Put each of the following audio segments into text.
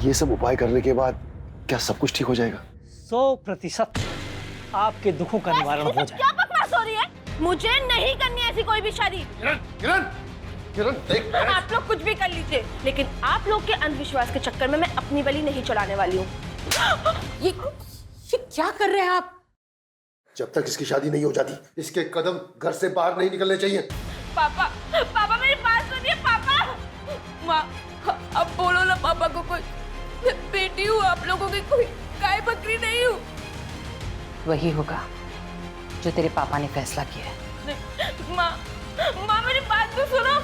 ये सब उपाय करने के बाद क्या सब कुछ ठीक हो जाएगा? 100% आपके दुखों का निवारण हो जाए। क्या बकवास हो रही है? मुझे नहीं करनी ऐसी कोई भी शादी। किरण, किरण देख, आप लोग कुछ भी कर लीजिए, लेकिन आप लोग के अंधविश्वास के चक्कर में मैं अपनी बलि नहीं चढ़ाने वाली हूँ। ये क्या कर रहे हैं आप? जब तक इसकी शादी नहीं हो जाती, इसके कदम घर से बाहर नहीं निकलने चाहिए। पापा, पापा मेरी बात सुनिए पापा। माँ, अब बोलो ना पापा को, कोई मैं बेटी हूँ आप लोगों की, कोई गाय बकरी नहीं हूँ। वही होगा जो तेरे पापा ने फैसला किया है। माँ, माँ मेरी बात तो सुनो।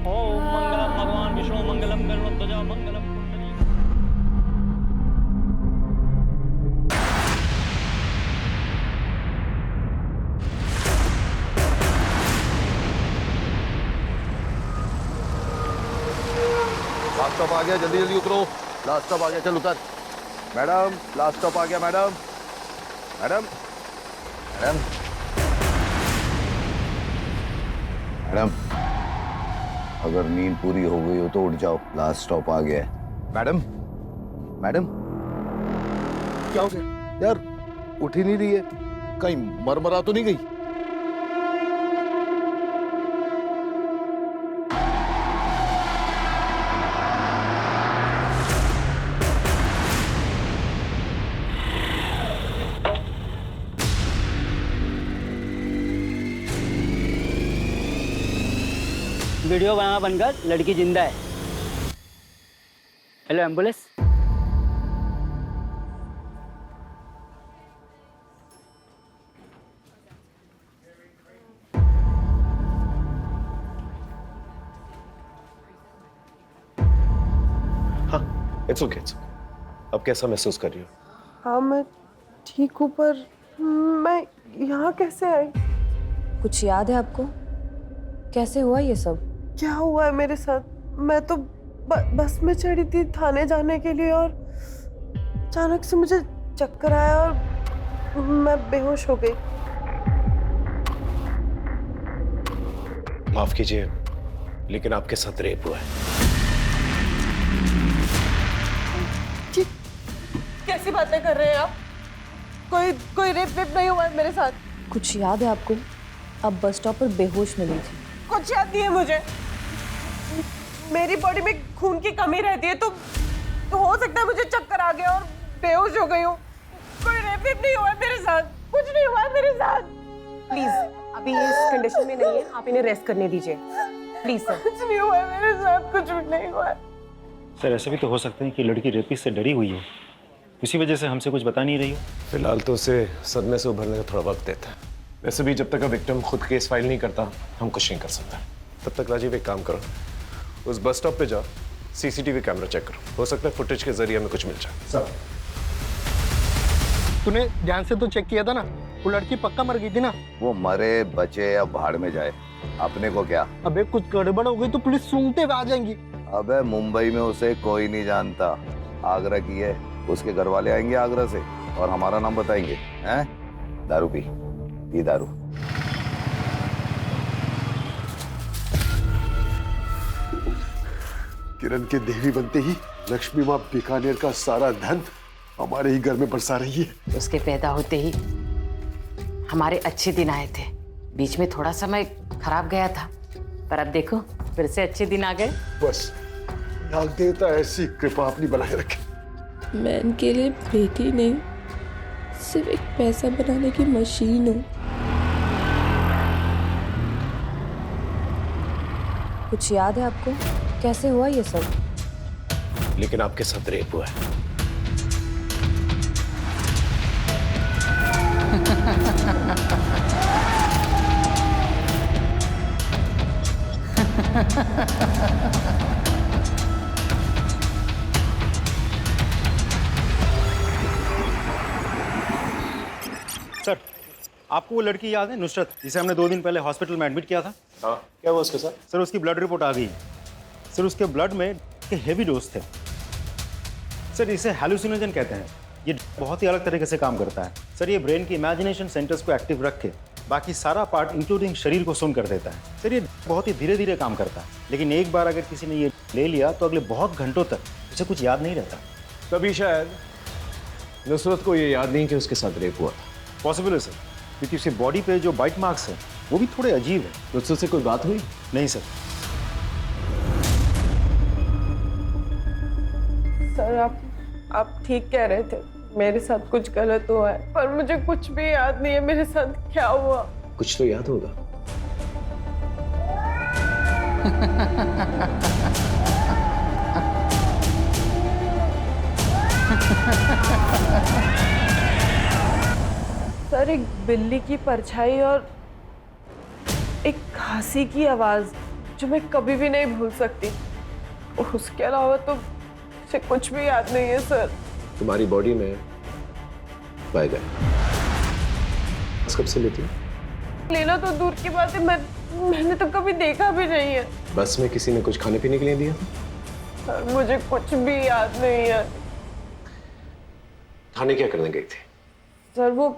ओम मंगलम भगवान विष्णु मंगलम गरुड़ध्वजा मंगलम कुंडली। लास्ट स्टॉप आ गया, जल्दी जल्दी उतरो। लास्ट स्टॉप आ गया, चल उतर। मैडम, लास्ट स्टॉप आ गया मैडम। मैडम, मैडम, मैडम, अगर नींद पूरी हो गई हो तो उठ जाओ, लास्ट स्टॉप आ गया है। मैडम, मैडम, क्या हो गया यार? उठ ही नहीं रही है, कहीं मरमरा तो नहीं गई? वीडियो बनाना बनकर लड़की जिंदा है। Hello ambulance. हाँ, इट्स ओके। अब कैसा महसूस कर रही हो? हाँ मैं ठीक हूँ, पर मैं यहाँ कैसे आई? कुछ याद है आपको? कैसे हुआ ये सब? क्या हुआ है मेरे साथ? मैं तो बस में चढ़ी थी थाने जाने के लिए, और अचानक से मुझे चक्कर आया और मैं बेहोश हो गई। माफ कीजिए, लेकिन आपके साथ रेप हुआ है। कैसी बातें कर रहे हैं आप? कोई रेप नहीं हुआ है मेरे साथ। कुछ याद है आपको? अब बस स्टॉप पर बेहोश मिली थी। कुछ याद नहीं है मुझे। मेरी बॉडी में खून की कमी रहती है, तो हो सकता है मुझे चक्कर आ गया और बेहोश हो गई हूँ। कोई रेप नहीं हुआ है मेरे साथ, कुछ नहीं हुआ है मेरे साथ। प्लीज, अभी ये इस कंडीशन में नहीं है, आप इन्हें रेस्ट करने दीजिए प्लीज सर। कुछ नहीं हुआ है मेरे साथ, कुछ भी नहीं हुआ है। सर ऐसा भी तो हो सकता है कि लड़की रेपिस्ट से डरी हुई हो, इसी वजह से हमसे कुछ बता नहीं रही हो। फिलहाल तो उसे सदमे से उभरने का थोड़ा वक्त देता है। वैसे भी जब तक विक्टिम खुद केस फाइल नहीं करता, हम कुछ नहीं कर सकते। तब तक राजीव एक काम करो, उस बस स्टॉप पे जाओ, सीसीटीवी कैमरा चेक करो, हो सकता है फुटेज के जरिए हमें कुछ मिल जाए। सर, तूने ध्यान से तो चेक किया था ना? वो लड़की पक्का मर गई थी ना? वो मरे बचे या भाड़ में जाए, अपने को क्या? अबे कुछ गड़बड़ हो गई तो पुलिस सूंघते हुए आ जाएंगी। अबे मुंबई में उसे कोई नहीं जानता, आगरा की है, उसके घर वाले आएंगे आगरा से और हमारा नाम बताएंगे। हैं? दारू पी दारू। किरण के देवी बनते ही लक्ष्मी माँ बीकानेर का सारा धन हमारे ही घर में बरसा रही है। उसके पैदा होते ही हमारे अच्छे दिन आए थे, बीच में थोड़ा समय खराब गया था, पर अब देखो फिर से अच्छे दिन आ गए। बस नाग देवता ऐसी कृपा अपनी बनाए रखे। मैं इनके लिए बेटी नहीं, सिर्फ एक पैसा बनाने की मशीन हूँ। कुछ याद है आपको? कैसे हुआ ये सब? लेकिन आपके साथ रेप हुआ है। सर, आपको वो लड़की याद है, नुसरत, जिसे हमने 2 दिन पहले हॉस्पिटल में एडमिट किया था? हाँ, क्या हुआ उसके साथ? सर उसकी ब्लड रिपोर्ट आ गई। सर उसके ब्लड में हेवी डोज थे। सर इसे हैलुसिनोजन कहते हैं। ये बहुत ही अलग तरीके से काम करता है। सर ये ब्रेन की इमेजिनेशन सेंटर्स को एक्टिव रख के बाकी सारा पार्ट इंक्लूडिंग शरीर को सुन कर देता है। सर ये बहुत ही धीरे धीरे काम करता है, लेकिन एक बार अगर किसी ने ये ले लिया तो अगले बहुत घंटों तक उसे कुछ याद नहीं रहता। तभी शायद नुसरत को ये याद नहीं कि उसके साथ रेप हुआ था। पॉसिबल है सर, क्योंकि उसके बॉडी पे जो बाइट मार्क्स हैं वो भी थोड़े अजीब है। नुसरत से कोई बात हुई? नहीं सर। सर आप ठीक कह रहे थे, मेरे साथ कुछ गलत हुआ है, पर मुझे कुछ भी याद नहीं है मेरे साथ क्या हुआ। कुछ तो याद होगा। सर एक बिल्ली की परछाई और एक खांसी की आवाज जो मैं कभी भी नहीं भूल सकती। उसके अलावा तो मुझे कुछ भी याद नहीं है सर। तुम्हारी बॉडी में पाए गए। कब से लेती हो? लेना तो दूर की बात है, मैंने तो कभी देखा भी नहीं है। बस में किसी ने कुछ खाने पीने के लिए दिया? सर मुझे कुछ भी याद नहीं है। थाने क्या करने गई थी? सर वो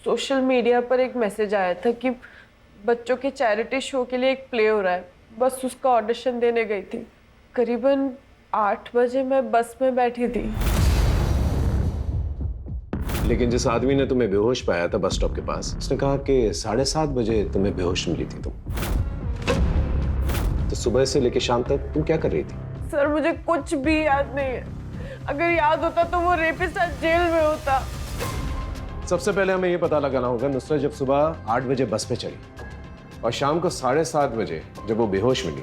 सोशल मीडिया पर एक मैसेज आया था कि बच्चों के चैरिटी शो के लिए एक प्ले हो रहा है, बस उसका ऑडिशन देने गई थी। करीबन 8 बजे मैं बस में बैठी थी। लेकिन जिस आदमी ने तुम्हें बेहोश पाया था बस स्टॉप के पास, उसने कहा कि 7:30 बजे तुम्हें बेहोश मिली थी तुम। तो सुबह से लेकर शाम तक तुम क्या कर रही थी? सर मुझे कुछ भी याद नहीं है। अगर याद होता तो वो रेपिस्ट आज जेल में होता। सबसे पहले हमें ये पता लगाना होगा नुसरत जब सुबह 8 बजे बस पे चली और शाम को 7:30 बजे जब वो बेहोश मिली,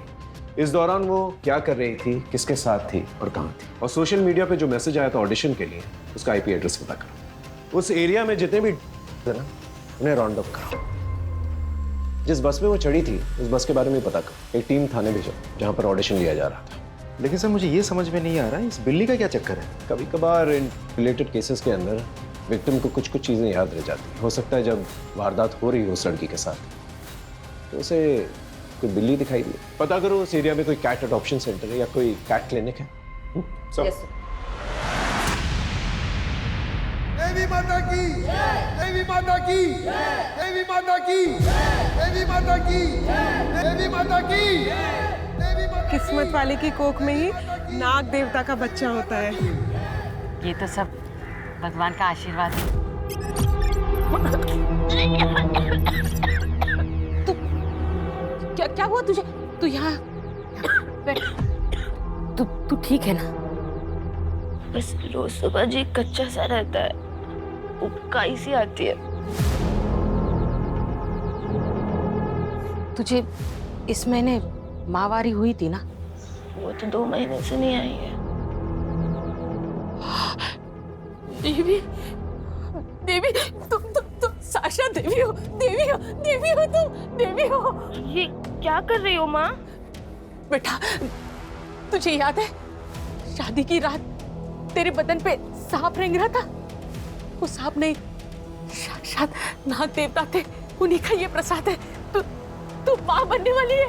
इस दौरान वो क्या कर रही थी, किसके साथ थी और कहाँ थी। और सोशल मीडिया पे जो मैसेज आया था ऑडिशन के लिए, उसका आईपी एड्रेस पता करो। उस एरिया में जितने भी थे ना, उन्हें राउंड अप करो। जिस बस में वो चढ़ी थी उस बस के बारे में पता करो। एक टीम थाने भेजो जहाँ पर ऑडिशन लिया जा रहा था। लेकिन सर मुझे ये समझ में नहीं आ रहा है इस बिल्ली का क्या चक्कर है। कभी कभार इन रिलेटेड केसेस के अंदर विक्टिम को कुछ कुछ चीज़ें याद रह जाती हैं। हो सकता है जब वारदात हो रही हो उस लड़की के साथ तो उसे कोई बिल्ली दिखाई दी। पता करो उस एरिया में कोई कैट अडॉप्शन सेंटर है या कोई कैट क्लिनिक है। सब देवी माता की, देवी माता की, देवी माता की, देवी माता की, देवी माता की। किस्मत वाले की कोख में ही नाग देवता का बच्चा होता है। ये तो सब भगवान का आशीर्वाद है। क्या हुआ तुझे? तू यहाँ तू ठीक है ना? बस रोज सुबह जी कच्चा सा रहता है, उबकाई सी आती है। तुझे इस महीने माहवारी हुई थी ना? वो तो 2 महीने से नहीं आई है। देवी, देवी, तुम साशा देवी हो, देवी हो, देवी हो, तुम देवी हो। ये क्या कर रही हो माँ? बेटा, तुझे याद है शादी की रात तेरे बदन पे सांप रेंग रहा था? वो सांप नहीं, साक्षात नाग देवता थे। उन्हीं का ये प्रसाद है। तू माँ बनने वाली है।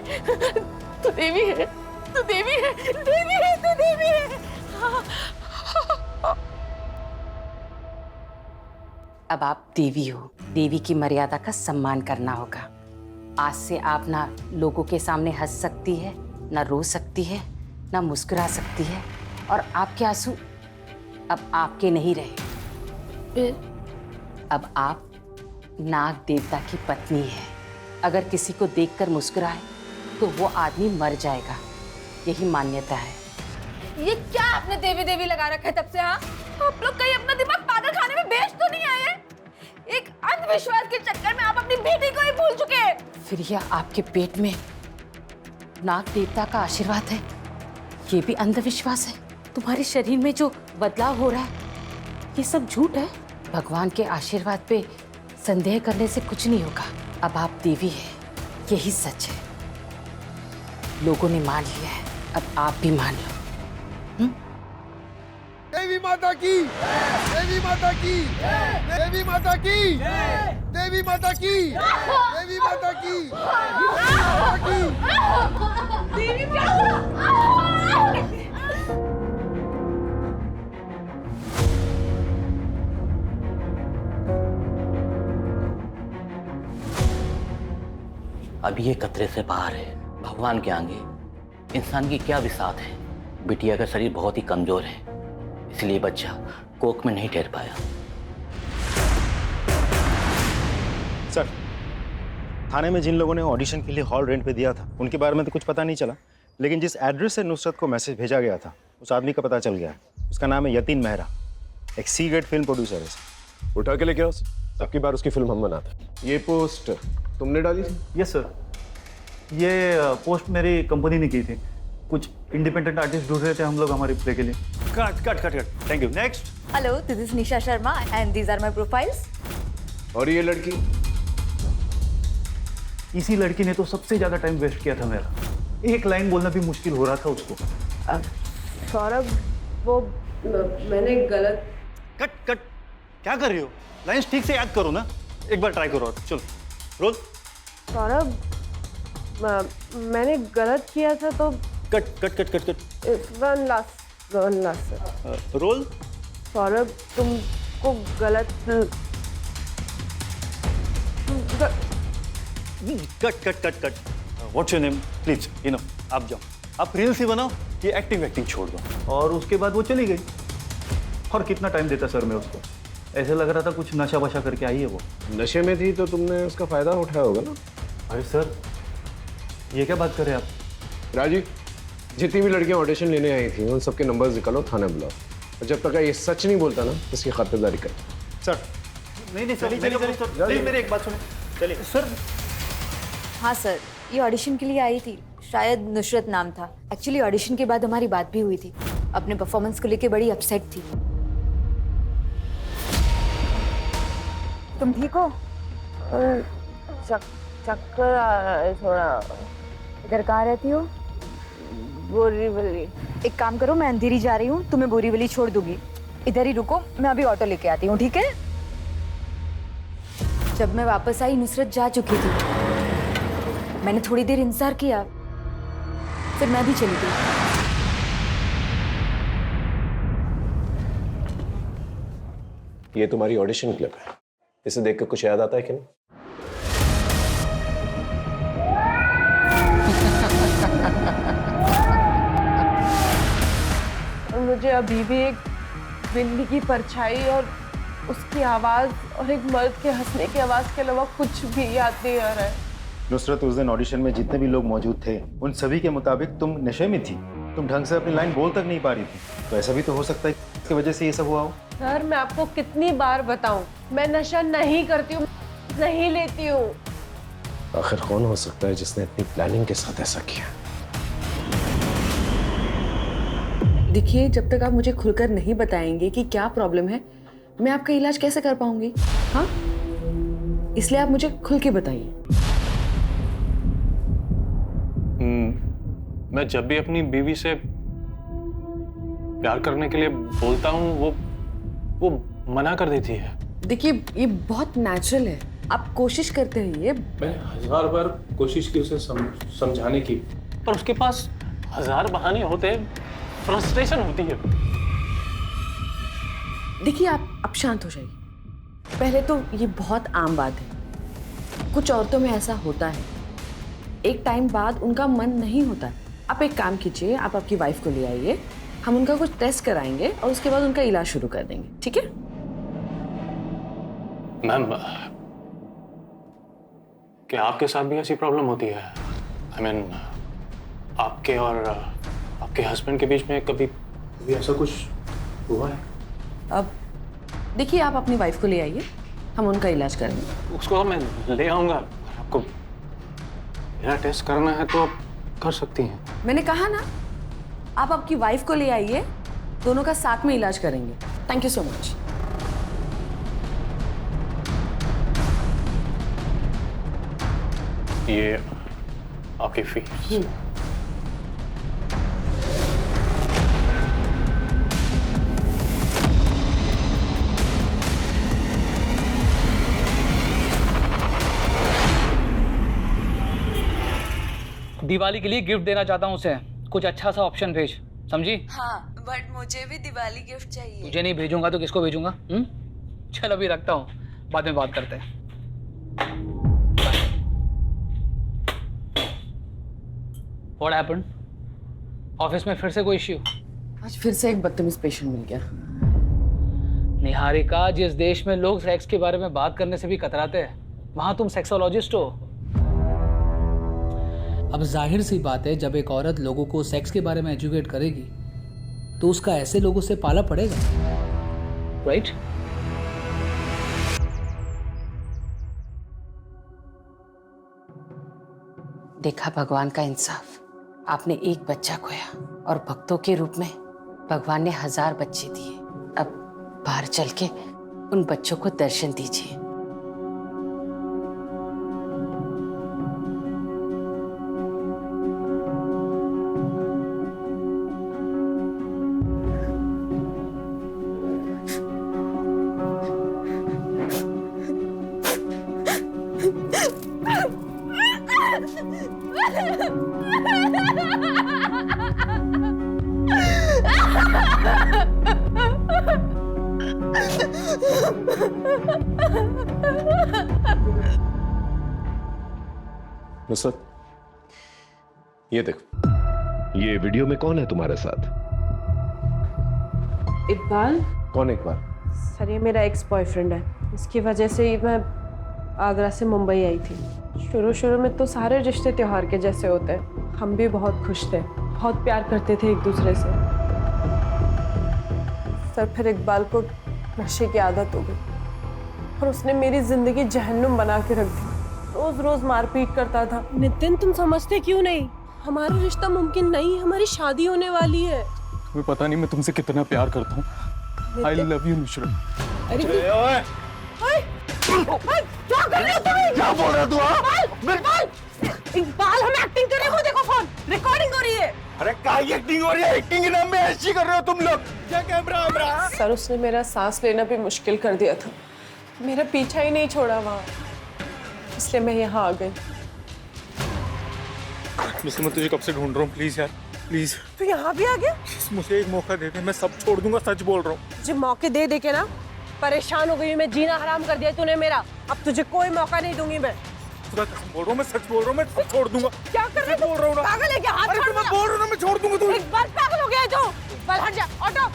तू देवी है, तू देवी है, देवी है, तू देवी है। अब आप देवी हो। देवी की मर्यादा का सम्मान करना होगा। आज से आप ना लोगों के सामने हंस सकती है, ना रो सकती है, ना मुस्कुरा सकती है, और आपके आंसू अब आपके नहीं रहे। अब आप नाग देवता की पत्नी है। अगर किसी को देखकर मुस्कुराए तो वो आदमी मर जाएगा। यही मान्यता है। ये क्या आपने देवी देवी लगा रखा है तब से? हाँ, आप लोग कहीं अपना दिमाग पागल खाने में बेच तो नहीं आए? एक अंधविश्वास के चक्कर में आप अपनी बेटी को ही भूल चुके हैं। फिर यह आपके पेट में नाग देवता का आशीर्वाद है, ये भी अंधविश्वास है। तुम्हारे शरीर में जो बदलाव हो रहा है ये सब झूठ है। भगवान के आशीर्वाद पे संदेह करने से कुछ नहीं होगा। अब आप देवी हैं, यही सच है। लोगों ने मान लिया है, अब आप भी मान लो। देवी देवी माता की, देवी माता की, देवी माता की, देवी माता की, देवी माता की, देवी माता की। अभी ये खतरे से बाहर है। भगवान के आगे इंसान की क्या विसात है। बिटिया का शरीर बहुत ही कमजोर है, इसलिए बच्चा कोख में नहीं ठहर पाया। सर, थाने में जिन लोगों ने ऑडिशन के लिए हॉल रेंट पे दिया था उनके बारे में तो कुछ पता नहीं चला, लेकिन जिस एड्रेस से नुसरत को मैसेज भेजा गया था उस आदमी का पता चल गया है। उसका नाम है यतीन मेहरा, एक सी ग्रेड फिल्म प्रोड्यूसर है। उठा के लेके आओ, सबकी बार उसकी फिल्म हम बनाते हैं। ये पोस्ट तुमने डाली थी? यस सर, ये पोस्ट मेरी कंपनी ने की थी। कुछ इंडिपेंडेंट आर्टिस्ट ढूंढ रहे थे हम लोग हमारे प्ले के लिए। Cut cut cut cut, thank you. Next. Hello, this is Nisha Sharma and these are my profiles. और ये लड़की? इसी लड़की ने तो सबसे ज्यादा टाइम वेस्ट किया था मेरा। एक लाइन बोलना भी मुश्किल हो रहा था उसको। सौरभ, वो मैंने गलत। कट कट, क्या कर रही हो? लाइंस ठीक से याद करो ना, एक बार ट्राई करो। चलो रोल। सौरभ, मैंने गलत किया था तो। Cut cut cut cut cut. One last. Roll. Saurabh, तुमको गलत। Cut cut cut cut. What's your name please? आप जाओ, आप रील्स ही बनाओ, ये एक्टिंग छोड़ दो। और उसके बाद वो चली गई। और कितना टाइम देता सर मैं उसको? ऐसे लग रहा था कुछ नशा वशा करके आई है वो। नशे में थी तो तुमने उसका फायदा उठाया होगा ना। अरे सर, ये क्या बात कर रहे हैं आप? राजीव, जितनी भी लड़कियां ऑडिशन लेने आई थी उन सबके नंबर्स निकालो, थाने बुलाओ, और जब तक ये सच नहीं बोलता ना इसकी खातिरदारी कर। सर नहीं सर, चलिए मेरी एक बात सुनो। चलिए सर। हाँ सर, ये ऑडिशन के लिए आई थी, शायद नुसरत नाम था। एक्चुअली ऑडिशन के बाद हमारी बात भी हुई थी। अपने परफॉर्मेंस को लेके बड़ी अपसेट थी। तुम ठीक हो? चक्कर आ रहा है थोड़ा। इधर कहाँ रहती हो? बोरीवली। एक काम करो, मैं अंधेरी जा रही हूँ, तुम्हें बोरीवली छोड़ दूंगी। इधर ही रुको, मैं अभी ऑटो लेके आती हूँ, ठीक है? जब मैं वापस आई नुसरत जा चुकी थी। मैंने थोड़ी देर इंतजार किया, फिर मैं भी चली गई। ये तुम्हारी ऑडिशन क्लिप है, इसे देख कर कुछ याद आता है कि नहीं? मुझे अभी भी एक बिल्ली की परछाई और उसकी आवाज और एक मर्द के हंसने की आवाज के अलावा कुछ भी याद नहीं आ रहा है। नुसरत, उस दिन ऑडिशन में जितने भी लोग मौजूद थे उन सभी के मुताबिक तुम नशे में थी। तुम ढंग से अपनी लाइन बोल तक नहीं पा रही थी। तो ऐसा भी तो हो सकता है इसकी वजह से ये सब हुआ हो। सर, मैं आपको कितनी बार बताऊं, मैं नशा नहीं करती हूँ, नहीं लेती हूँ। आखिर कौन हो सकता है जिसने इतनी प्लानिंग के साथ ऐसा किया? देखिए, जब तक आप मुझे खुलकर नहीं बताएंगे कि क्या प्रॉब्लम है, मैं आपका इलाज कैसे कर पाऊंगी? हाँ, इसलिए आप मुझे खुल के बताइए। मैं जब भी अपनी बीवी से प्यार करने के लिए बोलता हूँ वो मना कर देती है। देखिए, ये बहुत नेचुरल है, आप कोशिश करते रहिए। मैंने 1000 बार कोशिश की उसे समझाने की, पर उसके पास 1000 बहाने होते हैं, फ्रस्ट्रेशन होती है। देखिए, आप शांत हो जाइए। पहले तो ये बहुत आम बात है, कुछ औरतों में ऐसा होता है, एक टाइम बाद उनका मन नहीं होता। आप एक काम कीजिए, आप आपकी वाइफ को ले आइए, हम उनका कुछ टेस्ट कराएंगे और उसके बाद उनका इलाज शुरू कर देंगे, ठीक है? मैम, क्या आपके साथ भी ऐसी प्रॉब्लम होती है? I mean, आपके और आपके हस्बैंड के बीच में कभी ऐसा कुछ हुआ है? अब देखिए, आप अपनी वाइफ को ले आइए, हम उनका इलाज करेंगे। उसको मैं ले आऊंगा। आपको मेरा टेस्ट करना है तो आप कर सकती हैं। मैंने कहा ना, आप आपकी वाइफ को ले आइए, दोनों का साथ में इलाज करेंगे। Thank you so much. ये आपकी फीस। दिवाली के लिए गिफ्ट देना चाहता हूँ उसे, कुछ अच्छा सा ऑप्शन भेज, समझी? हाँ, बट मुझे भी दिवाली गिफ्ट चाहिए। तुझे नहीं भेजूंगा तो किसको भेजूंगा? चल अभी रखता हूँ, बाद में बात करते हैं। What happened? ऑफिस में फिर से कोई इश्यू? आज फिर से एक बदतमीज पेशेंट मिल गया। निहारिका, जिस देश में लोग सेक्स के बारे में बात करने से भी कतराते हैं, वहां तुम सेक्सोलॉजिस्ट हो। अब जाहिर सी बात है, जब एक औरत लोगों को सेक्स के बारे में एजुकेट करेगी तो उसका ऐसे लोगों से पाला पड़ेगा, राइट? देखा भगवान का इंसाफ, आपने एक बच्चा खोया और भक्तों के रूप में भगवान ने 1000 बच्चे दिए। अब बाहर चल के उन बच्चों को दर्शन दीजिए। नुसरत, ये देख, ये वीडियो में कौन है तुम्हारे साथ? इकबाल। कौन इकबाल? सर, ये मेरा एक्स बॉयफ्रेंड है। इसकी वजह से ही मैं आगरा से मुंबई आई थी। शुरू में तो सारे रिश्ते त्योहार के जैसे होते हैं। हम भी बहुत खुश थे, बहुत प्यार करते थे एक दूसरे से। सर, फिर इकबाल को नशे की आदत हो गई और उसने मेरी जिंदगी जहन्नुम बना के रख दी। रोज रोज मारपीट करता था। नितिन, तुम समझते क्यों नहीं? हमारा रिश्ता मुमकिन नहीं, हमारी शादी होने वाली है। तुम्हें पता नहीं मैं तुमसे कितना प्यार करता हूँ। I love you Nusrat. अरे क्या कर रहे हो तुम? क्या बोल रहे हो तू? इकबाल, हम एक्टिंग कर रहे हो, देखो फोन रिकॉर्डिंग हो रही है। अरे क्या एक्टिंग हो रही है? एक्टिंग के नाम में ऐसी कर रहे हो तुम लोग? क्या कैमरा? सर, उसने मेरा सांस लेना भी मुश्किल कर दिया था। मेरा पीछा ही नहीं छोड़ा वहाँ, इसलिए मैं यहाँ आ गई। मैं तुझे कब से ढूंढ रहा हूँ, प्लीज यार, प्लीज। तू यहाँ भी आ गया? मुझे एक मौका दे दे, मैं सब छोड़ दूंगा, सच बोल रहा हूँ। मुझे मौके दे दे के ना परेशान हो गई मैं। जीना हराम कर दिया तूने मेरा। अब तुझे कोई मौका नहीं दूंगी मैं। खुदा कसम बोल रहा हूँ, मैं सच बोल रहा हूँ, मैं सब छोड़ दूंगा। क्या कर रहे हो? बोल रहा हूँ ना, पागल है क्या? हाथ छोड़। मैं बोल रहा हूँ ना, मैं छोड़ दूंगा। तू एक बार पागल हो गया है तू। इकबाल हट जा, ऑटो।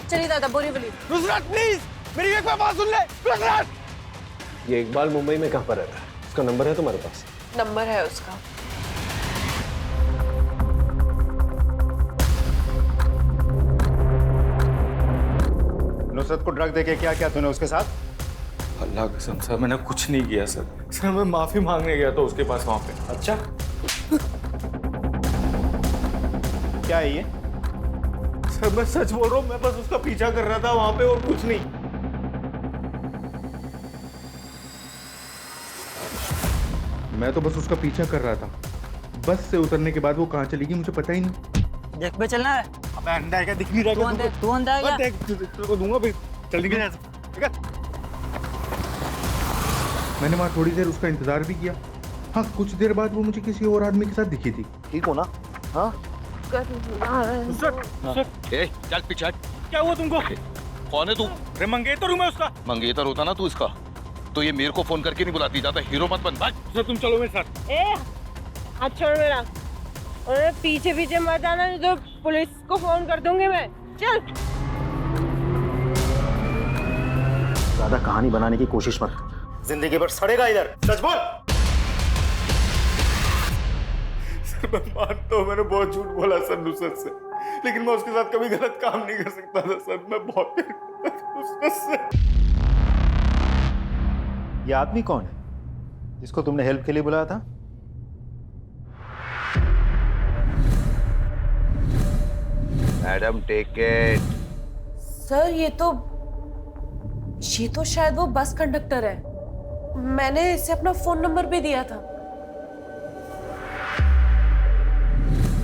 चलिए दादा, बोरीवली। नुसरत प्लीज, मेरी एक बात सुन ले। नुसरत, ये इकबाल मुंबई में कहाँ पर रहता है? उसका नंबर है तुम्हारे पास? नंबर है उसका। नुसरत को ड्रग देके क्या किया तूने उसके साथ? अल्लाह कसम सर, मैंने कुछ नहीं किया सर। सर, मैं माफी मांगने गया था उसके पास वहाँ पे। अच्छा, क्या है ये? सर, मैं सच बोल रहा हूँ, मैं बस उसका पीछा कर रहा था वहाँ पे और कुछ नहीं। मैं तो बस उसका पीछा कर रहा था। बस से उतरने के बाद वो कहाँ चली गई मुझे पता ही नहीं। देख पे चलना है। अबे अंडा है क्या? दिख नहीं रहा है? तू अंधा है क्या? देख, तेरे को दूंगा, चल निकल यहाँ से। ठीक है? मैंने वहाँ थोड़ी देर उसका इंतजार भी किया। हाँ, कुछ देर बाद वो मुझे किसी और आदमी के साथ दिखी थी। ठीक हो ना? हाँ? चल पीछे। क्या हुआ तुमको? कौन है तू? अरे मंगेतर हूँ मैं उसका। मंगेतर होता ना तू इसका, तो ये मेरे को फोन करके नहीं बुलाती। जाता हीरो मत बन। सर, तुम चलो मेरे साथ। हाथ छोड़ मेरा। और पीछे पीछे मत आना, नहीं तो पुलिस को फोन कर दूंगी मैं। चल। ज्यादा कहानी बनाने की कोशिश मत। जिंदगी भर सड़ेगा इधर। सच बोल। सर, मैं मानता हूँ मैंने बहुत झूठ बोला सर नुसरत से, लेकिन मैं उसके साथ कभी गलत काम नहीं कर सकता था सर। मैं बहुत प्यार करता था नुसरत से। ये आदमी कौन है जिसको तुमने हेल्प के लिए बुलाया था? Madam take it. सर, ये तो शायद वो बस कंडक्टर है। मैंने इसे अपना फोन नंबर भी दिया था।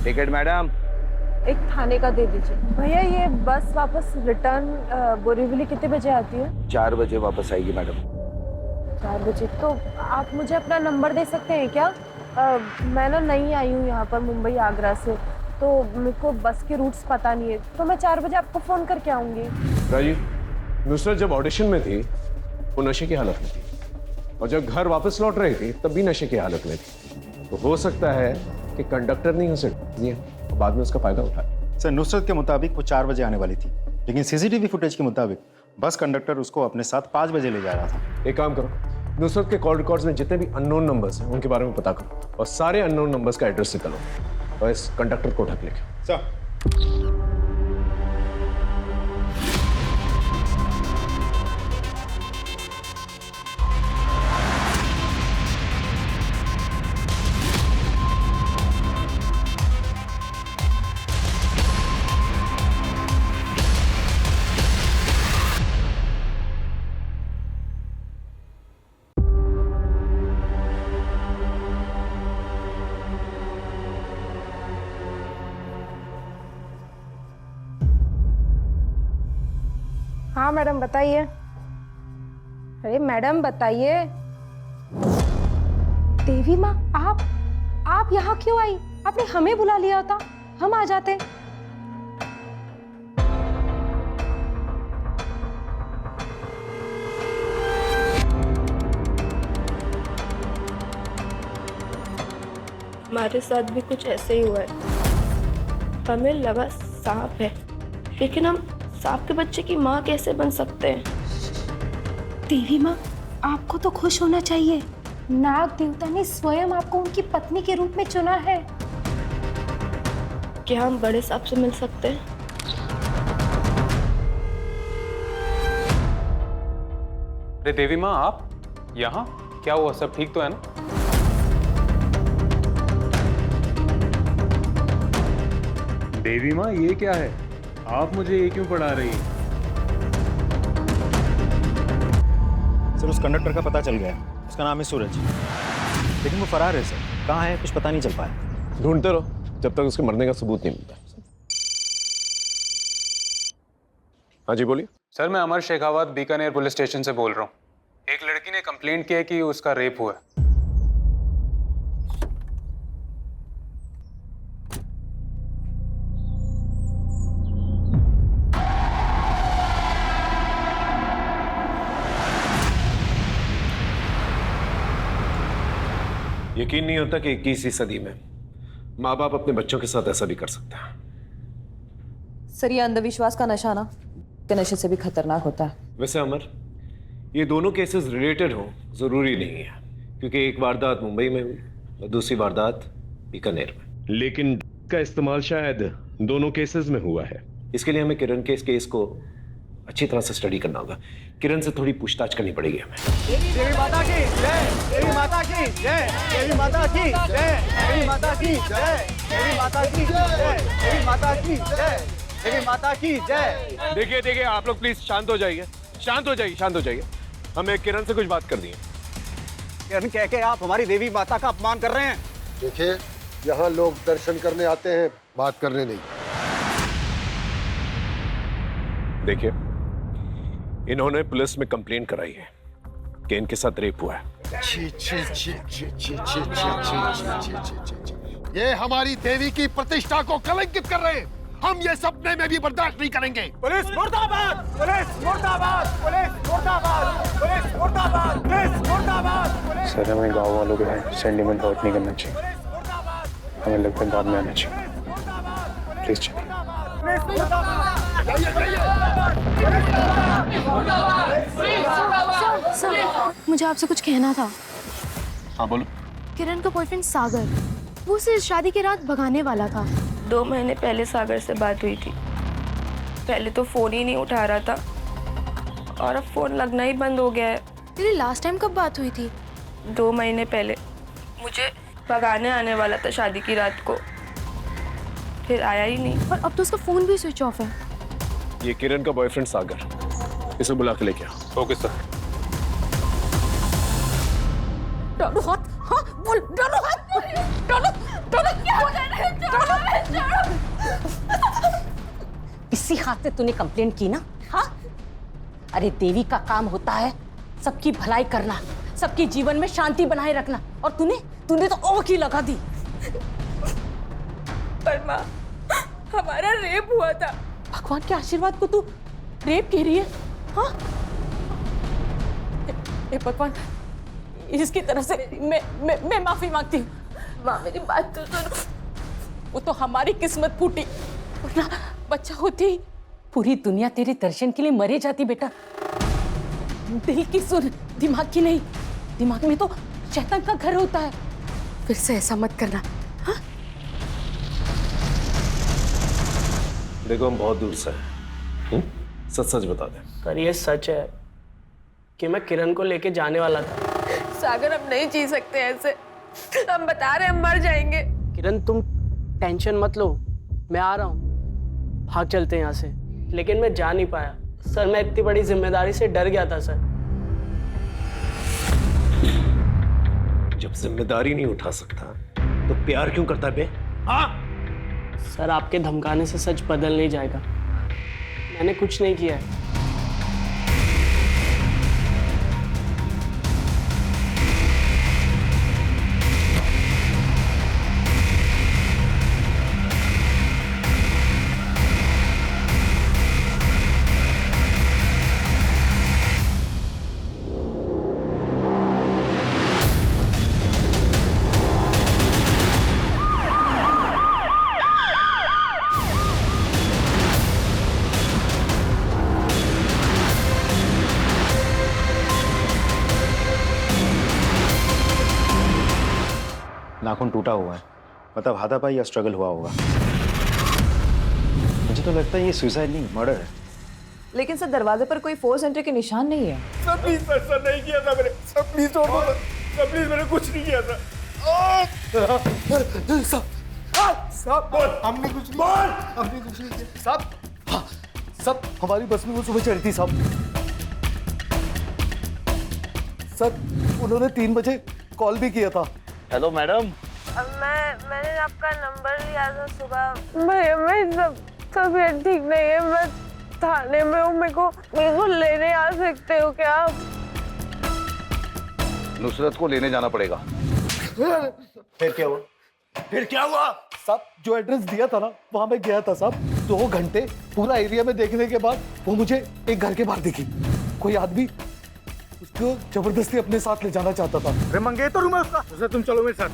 Ticket madam. एक थाने का दे दीजिए। भैया, ये बस वापस रिटर्न बोरीवली कितने बजे आती है? 4 बजे वापस आएगी मैडम। 4 बजे? तो आप मुझे अपना नंबर दे सकते हैं क्या? मैं ना नई आई हूँ यहाँ पर मुंबई आगरा से, तो मेरे को बस के रूट्स पता नहीं है, तो मैं 4 बजे आपको फ़ोन करके आऊँगी। राजीव, नुसरत जब ऑडिशन में थी वो नशे की हालत में थी, और जब घर वापस लौट रही थी तब भी नशे की हालत में थी। तो हो सकता है कि कंडक्टर ने उसे दिया और बाद में उसका फायदा उठाया। सर, नुसरत के मुताबिक वो 4 बजे आने वाली थी, लेकिन सीसीटीवी फुटेज के मुताबिक बस कंडक्टर उसको अपने साथ 5 बजे ले जा रहा था। एक काम करो, नुसरत के कॉल रिकॉर्ड्स में जितने भी अननोन नंबर्स हैं उनके बारे में पता करो और सारे अननोन नंबर्स का एड्रेस निकालो और इस कंडक्टर को ढक लेके। सर। हाँ मैडम बताइए। अरे मैडम बताइए। देवी माँ, आप यहाँ क्यों आई? आपने हमें बुला लिया होता, हम आ जाते। हमारे साथ भी कुछ ऐसे ही हुआ है। हमें लगा सांप है, लेकिन हम सांप के बच्चे की माँ कैसे बन सकते हैं? देवी माँ, आपको तो खुश होना चाहिए। नाग देवता ने स्वयं आपको उनकी पत्नी के रूप में चुना है। क्या हम बड़े सांप से मिल सकते हैं? अरे देवी माँ, आप यहाँ? क्या हुआ, सब ठीक तो है ना? देवी माँ, ये क्या है? आप मुझे ये क्यों पढ़ा रही हैं? सर, उस कंडक्टर का पता चल गया है। उसका नाम है सूरज, लेकिन वो फरार है सर। कहाँ है कुछ पता नहीं चल पाया। ढूंढते रहो जब तक उसके मरने का सबूत नहीं मिलता। हाँ जी बोलिए। सर, मैं अमर शेखावत बीकानेर पुलिस स्टेशन से बोल रहा हूँ। एक लड़की ने कंप्लेंट किया है कि उसका रेप हुआ है। यकीन नहीं होता कि 21वीं सदी में माँ बाप अपने बच्चों के साथ ऐसा भी कर सकते हैं। सर, ये अंधविश्वास का नशा ना के नशे से भी खतरनाक होता है। वैसे अमर, ये दोनों केसेस रिलेटेड हो जरूरी नहीं है, क्योंकि एक वारदात मुंबई में हुई और दूसरी वारदात बीकानेर में। लेकिन का इस्तेमाल शायद दोनों केसेस में हुआ है। इसके लिए हमें किरण के इस केस को अच्छी तरह से स्टडी करना होगा। किरण से थोड़ी पूछताछ करनी पड़ेगी हमें। देवी माता की जय, देवी माता की जय, देवी माता की जय, देवी माता की जय, देवी माता की जय, देवी माता की जय, देवी माता की जय। देखिए आप लोग प्लीज शांत हो जाइए, शांत हो जाइए। हमें किरण से कुछ बात करनी है। किरण, कह के आप हमारी देवी माता का अपमान कर रहे हैं। देखिए, यहाँ लोग दर्शन करने आते हैं, बात करने नहीं। देखिए, इन्होंने पुलिस में कंप्लेंट कराई है कि इनके साथ रेप हुआ है। छी छी छी छी छी छी छी छी। ये हमारी देवी की प्रतिष्ठा को कलंकित कर रहे हैं। हम ये सपने में भी बर्दाश्त नहीं करेंगे। पुलिस मुर्दाबाद, पुलिस मुर्दाबाद, पुलिस मुर्दाबाद, पुलिस मुर्दाबाद, पुलिस मुर्दाबाद। सर, हमें गांव वालों के सेंटिमेंट हर्ट नहीं करना चाहिए। हमें लगता है बाद में आना चाहिए। प्लीज चलिए। सर, मुझे आपसे कुछ कहना था। हाँ बोलो। किरण का बॉयफ्रेंड सागर, वो उसे शादी की रात भगाने वाला था। 2 महीने पहले सागर से बात हुई थी। पहले तो फोन ही नहीं उठा रहा था और अब फोन लगना ही बंद हो गया है। तेरी लास्ट टाइम कब बात हुई थी? 2 महीने पहले। मुझे भगाने आने वाला था शादी की रात को, फिर आया ही नहीं। और अब तो उसका फोन भी स्विच ऑफ है। ये किरण का बॉयफ्रेंड सागर, इसे बुला के लेके आओ। Okay sir. डालो हाथ, हाँ बोल, डालो हाथ, डालो, डालो, डालो। इसी हाथ से तूने कंप्लेंट की ना? हाँ, अरे देवी का काम होता है सबकी भलाई करना, सबके जीवन में शांति बनाए रखना, और तूने तूने तो आग ही लगा दी। पर माँ, हमारा रेप हुआ था। भगवान के आशीर्वाद को तू रेप कह रही है? हाँ? ए भगवान, इसकी तरफ से मैं माफी मांगती हूँ। माँ मेरी बात तो सुनो। वो तो हमारी किस्मत फूटी, वरना बच्चा होती ही पूरी दुनिया तेरे दर्शन के लिए मरे जाती बेटा। दिल की सुन, दिमाग की नहीं। दिमाग में तो शैतान का घर होता है। फिर से ऐसा मत करना। हाँ? देखो हम बहुत दूर से हैं। सच सच बता दे। पर ये सच है कि मैं किरण को लेके जाने वाला था। सागर, हम नहीं जी सकते ऐसे। हम बता रहे हम मर जाएंगे। किरण तुम टेंशन मत लो, मैं आ रहा हूँ। भाग चलते हैं यहाँ से। लेकिन मैं जा नहीं पाया सर, मैं इतनी बड़ी जिम्मेदारी से डर गया था सर। जब जिम्मेदारी नहीं उठा सकता तो प्यार क्यों करता है बे? हाँ? सर आपके धमकाने से सच बदल नहीं जाएगा। मैंने कुछ नहीं किया है। नाखून टूटा हुआ है, मतलब हाथापाई या स्ट्रगल हुआ होगा। मुझे तो लगता है ये सुसाइड नहीं, मर्डर है। लेकिन सर दरवाजे पर कोई फोर्स एंट्री के निशान नहीं है। सर प्लीज सर नहीं किया था मैंने। सर प्लीज छोड़ दो सर, प्लीज मैंने कुछ नहीं किया था। साहब हमने कुछ नहीं किया। सब हमारी बस में वो सुबह चढ़ी थी साहब। सर उन्होंने 3 बजे कॉल भी किया था। Hello madam. मैंने आपका नंबर लिया था सुबह। भैया मैं सब तबीयत ठीक नहीं है, मैं थाने में हूँ। मेरे को लेने आ सकते हो क्या आप? नुसरत को लेने जाना पड़ेगा। फिर क्या हुआ? साहब जो एड्रेस दिया था ना, वहां मैं गया था साहब। 2 घंटे पूरा एरिया में देखने के बाद वो मुझे एक घर के बाहर दिखी। कोई आदमी उसको जबरदस्ती अपने साथ ले जाना चाहता था। अरे मंगेतर हूं मैं उसका। तुम चलो मेरे साथ।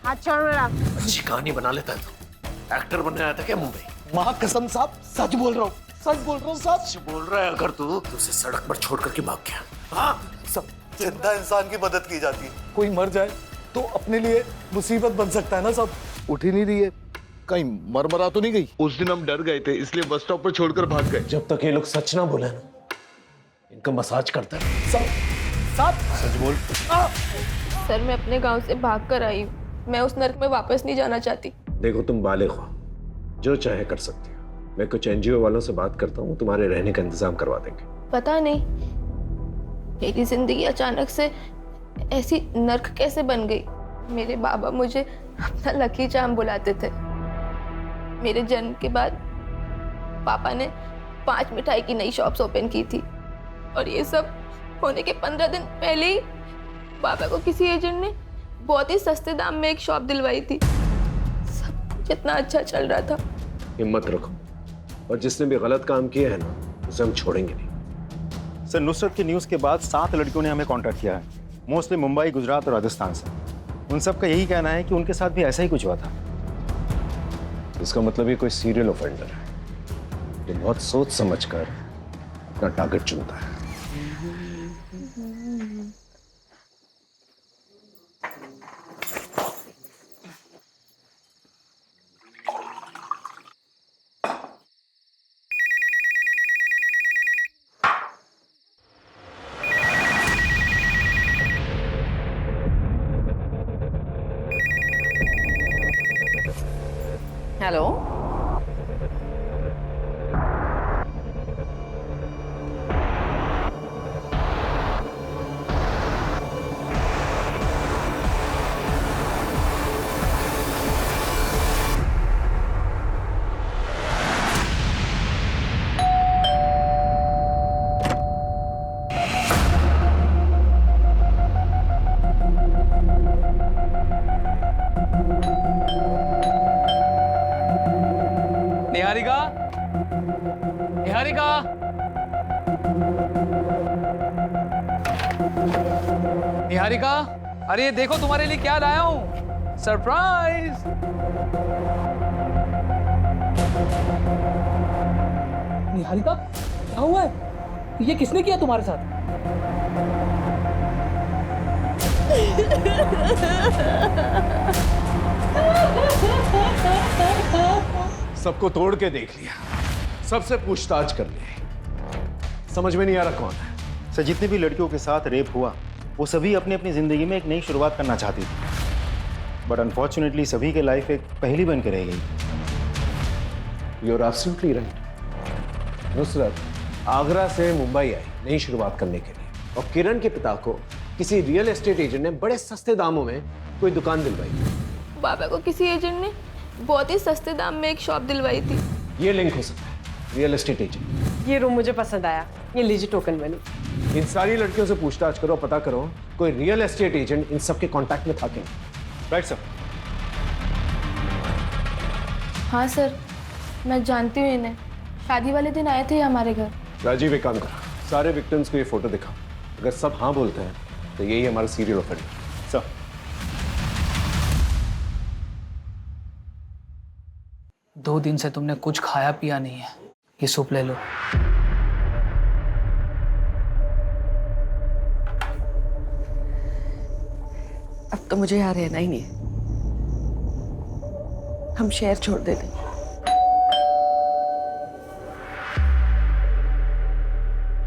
हाथ छोड़ मेरा। अच्छी कहानी बना लेता है तू। एक्टर बनने आया था क्या मुंबई? माँ कसम साहब, सच बोल रहा हूँ, सच बोल रहा हूँ साहब। सच बोल रहा है अगर तू उसे सड़क पर छोड़ करके भाग गया। हाँ? सब जिंदा इंसान की मदद की जाती है। कोई मर जाए तो अपने लिए मुसीबत बन सकता है ना सब। उठ ही नहीं रही है, कहीं मरमरा तो नहीं गई? उस दिन हम डर गए थे इसलिए बस स्टॉप पर छोड़कर भाग गए। जब तक ये लोग सच ना बोले ना, इनका मसाज करता है। सब सच बोल। सर मैं अपने गांव से भाग कर आई हूँ। मैं उस नर्क में वापस नहीं जाना चाहती। देखो तुम बालिग हो, जो चाहे कर सकती हो। मैं कुछ एनजीओ वालों से बात करता हूँ, तुम्हारे रहने का इंतजाम करवा देंगे। पता नहीं मेरी जिंदगी अचानक से ऐसी नर्क कैसे बन गई। मेरे बाबा मुझे अपना लकी चार्म बुलाते थे। मेरे जन्म के बाद पापा ने 5 मिठाई की नई शॉप्स ओपन की थी और ये सब होने के 15 दिन पहले ही पापा को किसी एजेंट ने बहुत ही सस्ते दाम में एक शॉप दिलवाई थी। सब कुछ इतना अच्छा चल रहा था। हिम्मत रखो, और जिसने भी गलत काम किया है ना, उसे हम छोड़ेंगे नहीं। सर नुसरत की न्यूज़ के बाद 7 लड़कियों ने हमें कांटेक्ट किया है, मोस्टली मुंबई, गुजरात और राजस्थान से। उन सब का यही कहना है कि उनके साथ भी ऐसा ही कुछ हुआ था। इसका मतलब ये कोई सीरियल ऑफेंडर है जो बहुत सोच समझकर अपना टारगेट चुनता है। हेलो, निहारिका, निहारिका, अरे ये देखो तुम्हारे लिए क्या लाया हूं, सरप्राइज। निहारिका, क्या हुआ है? ये किसने किया तुम्हारे साथ? सबको तोड़ के देख लिया, सबसे पूछताछ कर ली, समझ में नहीं आ रहा कौन है। सर, जितनी भी लड़कियों के साथ रेप हुआ वो सभी अपनी अपनी जिंदगी में एक नई शुरुआत करना चाहती थी, बट अनफॉर्चुनेटली सभी के लाइफ एक पहेली बन के रह गई। You are absolutely right. Nusrat Agra से मुंबई आई नई शुरुआत करने के लिए, और किरण के पिता को किसी रियल एस्टेट एजेंट ने बड़े सस्ते दामों में कोई दुकान दिलवाई। बाबा को किसी एजेंट ने बहुत ही सस्ते दाम में एक शॉप दिलवाई थी। ये लिंक हो सकता है, रियल एस्टेट एजेंट। ये रूम मुझे पसंद आया, ये लीजिए टोकन मनी। इन सारी लड़कियों से पूछताछ करो, पता करो कोई रियल एस्टेट एजेंट इन सब के कांटेक्ट में था क्या। Right sir. हाँ सर, मैं जानती हूँ इन्हें, शादी वाले दिन आए थे हमारे घर। राजीव एक काम करो, सारे विक्टिम्स को ये फोटो दिखाओ, अगर सब हाँ बोलते हैं तो यही हमारा सीरियल ऑफेंडर। सर। दो दिन से तुमने कुछ खाया पिया नहीं है, ये सूप ले लो। अब तो मुझे यहाँ रहना ही नहीं है, हम शहर छोड़ देते।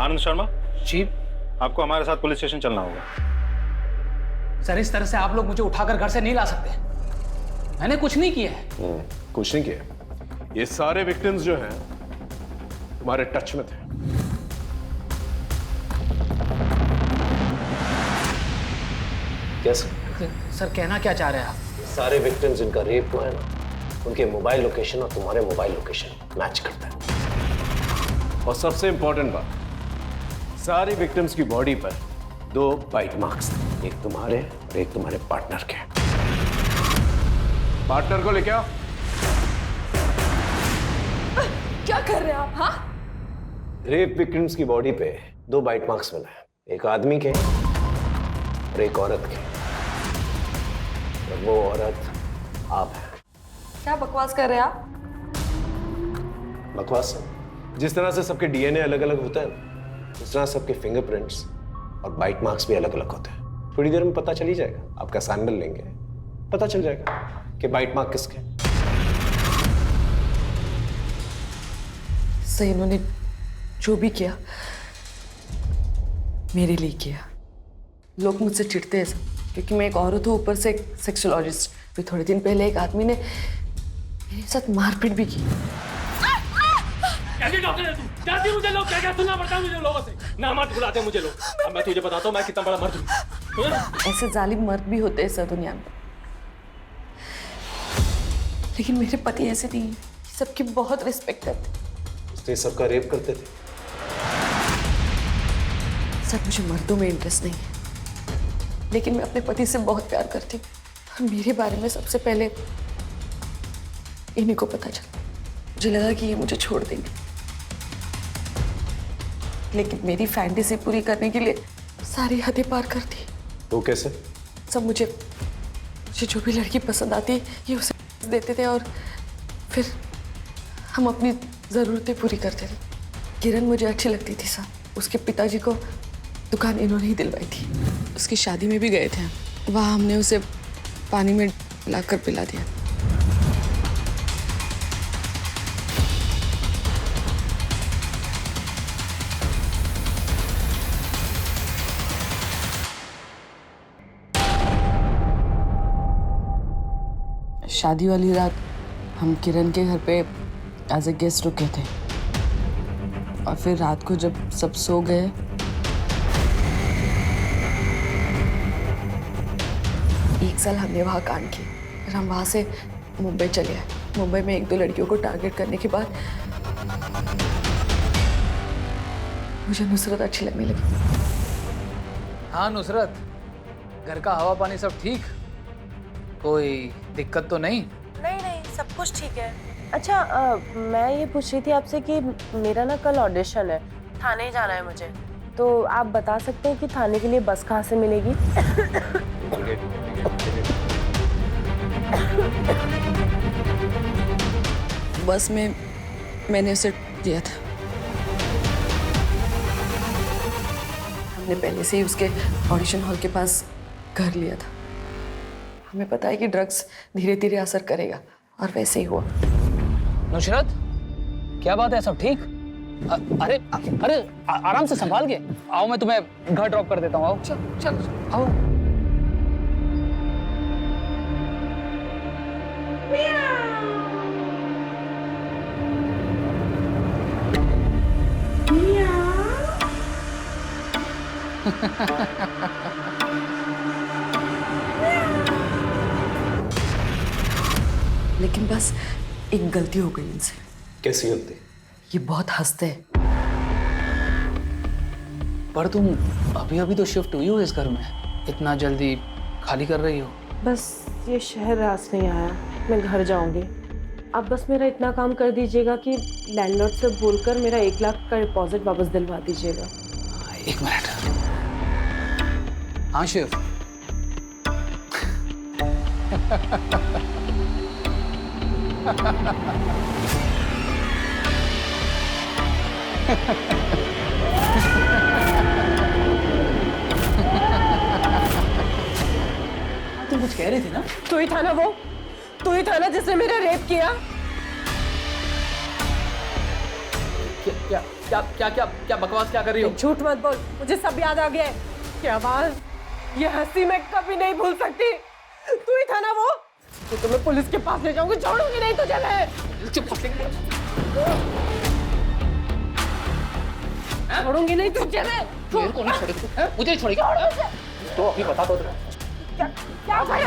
आनंद शर्मा जी, आपको हमारे साथ पुलिस स्टेशन चलना होगा। सर, इस तरह से आप लोग मुझे उठाकर घर से नहीं ला सकते, मैंने कुछ नहीं किया है। कुछ नहीं किया, ये सारे विक्टिम्स जो हैं तुम्हारे टच में थे। कैसे? सर, कहना क्या चाह रहे हैं आप? सारे विक्टिम्स जिनका रेप हुआ है ना, उनके मोबाइल लोकेशन और तुम्हारे मोबाइल लोकेशन मैच करता है। और सबसे इंपॉर्टेंट बात, सारे विक्टिम्स की बॉडी पर 2 बाइट मार्क्स थे, एक तुम्हारे और एक तुम्हारे पार्टनर के। पार्टनर को लेके आओ। क्या कर रहे हैं आप? हाँ, रेप विक्टिम्स की बॉडी पे 2 बाइट मार्क्स मिले हैं, एक आदमी के और एक औरत के, और वो औरत आप हैं। क्या बकवास कर रहे हैं आप? बकवास? जिस तरह से सबके डीएनए अलग अलग होता है, उस तरह सबके फिंगरप्रिंट्स और बाइट मार्क्स भी अलग अलग होते हैं। थोड़ी देर में पता चल ही जाएगा, आपका सैंपल लेंगे, पता चल जाएगा कि बाइट मार्क किसके। सही, इन्होंने जो भी किया मेरे लिए किया। लोग मुझसे चिढ़ते हैं सब, क्योंकि मैं एक औरत हूँ, ऊपर से एक सेक्सोलॉजिस्ट। फिर थोड़े दिन पहले एक आदमी ने मेरे साथ मारपीट भी की। कैसे डॉक्टर है तू? जानती मुझे लोग क्या क्या सुनना पड़ता है मुझे लोगों से। ना मत बुलाते मुझे लोग। अब मैं तुझे बताता हूँ मैं कितना बड़ा मर्द हूँ। ऐसे जालिम मर्द भी होते हैं सर दुनिया में, लेकिन मेरे पति ऐसे नहीं है, सबकी बहुत रिस्पेक्ट करते। इसलिए सबका रेप करते थे। सर, मुझे मर्दों में इंटरेस्ट नहीं है, लेकिन मैं अपने पति से बहुत प्यार करती हूँ। मेरे बारे में सबसे पहले इन्हीं को पता चला। मुझे लगा कि ये मुझे छोड़ देंगे, लेकिन मेरी फैंटेसी पूरी करने के लिए सारी हदें पार कर दी। वो कैसे? सब मुझे जो भी लड़की पसंद आती ये उसे देते थे, और फिर हम अपनी ज़रूरतें पूरी करते थे। किरण मुझे अच्छी लगती थी साहब, उसके पिताजी को दुकान इन्होंने ही दिलवाई थी। उसकी शादी में भी गए थे, वहाँ हमने उसे पानी में लाकर पिला दिया। शादी वाली रात हम किरण के घर पे एज ए गेस्ट रुके थे, और फिर रात को जब सब सो गए एक साल हमने वहाँ कांड की। फिर हम वहाँ से मुंबई चले आए। मुंबई में 1-2 लड़कियों को टारगेट करने के बाद मुझे नुसरत अच्छी लगने लगी। हाँ नुसरत, घर का हवा पानी सब ठीक? कोई दिक्कत तो नहीं? नहीं नहीं, सब कुछ ठीक है। अच्छा मैं ये पूछ रही थी आपसे कि मेरा ना कल ऑडिशन है, थाने जाना है मुझे, तो आप बता सकते हैं कि थाने के लिए बस कहाँ से मिलेगी? बस में मैंने उसे दिया था। हमने पहले से ही उसके ऑडिशन हॉल के पास घर लिया था। हमें पता है कि ड्रग्स धीरे धीरे असर करेगा और वैसे ही हुआ। नुसरत, क्या बात है? सब ठीक? अरे अरे आराम से संभाल के आओ, मैं तुम्हें घर ड्रॉप कर देता हूँ। आओ चल चल आओ। लेकिन बस एक गलती हो गई इनसे। कैसी गलती? ये बहुत हंसते हैं। पर तुम अभी अभी तो शिफ्ट हुई हो इस घर में, इतना जल्दी खाली कर रही हो? बस ये शहर रास नहीं आया, मैं घर जाऊंगी। आप बस मेरा इतना काम कर दीजिएगा कि लैंडलॉर्ड से बोलकर मेरा 1 लाख का डिपॉजिट वापस दिलवा दीजिएगा। 1 मिनट। हाँ शिव। तुम कुछ कह रही थी ना? तू ही था ना वो? तू ही था ना जिसने मेरा रेप किया? क्या क्या क्या क्या क्या बकवास क्या कर रही हो? झूठ मत बोल, मुझे सब याद आ गया है। क्या आवाज, ये हंसी मैं कभी नहीं भूल सकती। तू ही था ना वो? तो तुम्हें पुलिस के पास ले जाऊंगी, छोड़ूंगी नहीं तुझे मैं। छोड़ूंगी नहीं तुझे मैं। मेरे को नहीं छोड़ेगी, मुझे छोड़ेगी? तो अभी बता दो। क्या भाई?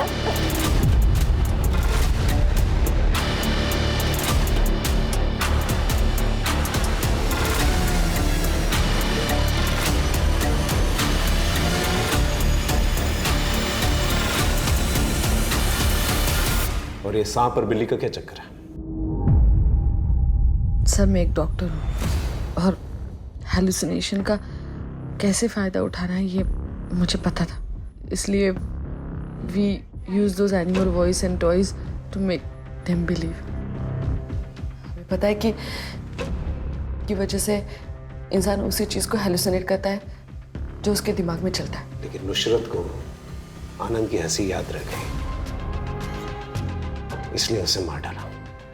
और ये सांप और बिल्ली का क्या चक्कर है? सर मैं एक डॉक्टर हूँ और हेलुसिनेशन का कैसे फ़ायदा उठाना है ये मुझे पता था, इसलिए we use those animal voice and toys to make them believe. हमें पता है कि की वजह से इंसान उसी चीज़ को हेलुसिनेट करता है जो उसके दिमाग में चलता है। लेकिन नुसरत को आनंद की हंसी याद रह गई, इसलिए उसे मार डाला।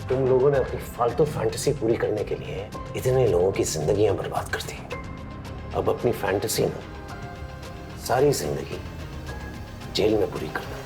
तुम लोगों ने अपनी फालतू फैंटेसी पूरी करने के लिए इतने लोगों की जिंदगियां बर्बाद कर दी। अब अपनी फैंटेसी ना सारी जिंदगी जेल में पूरी करना।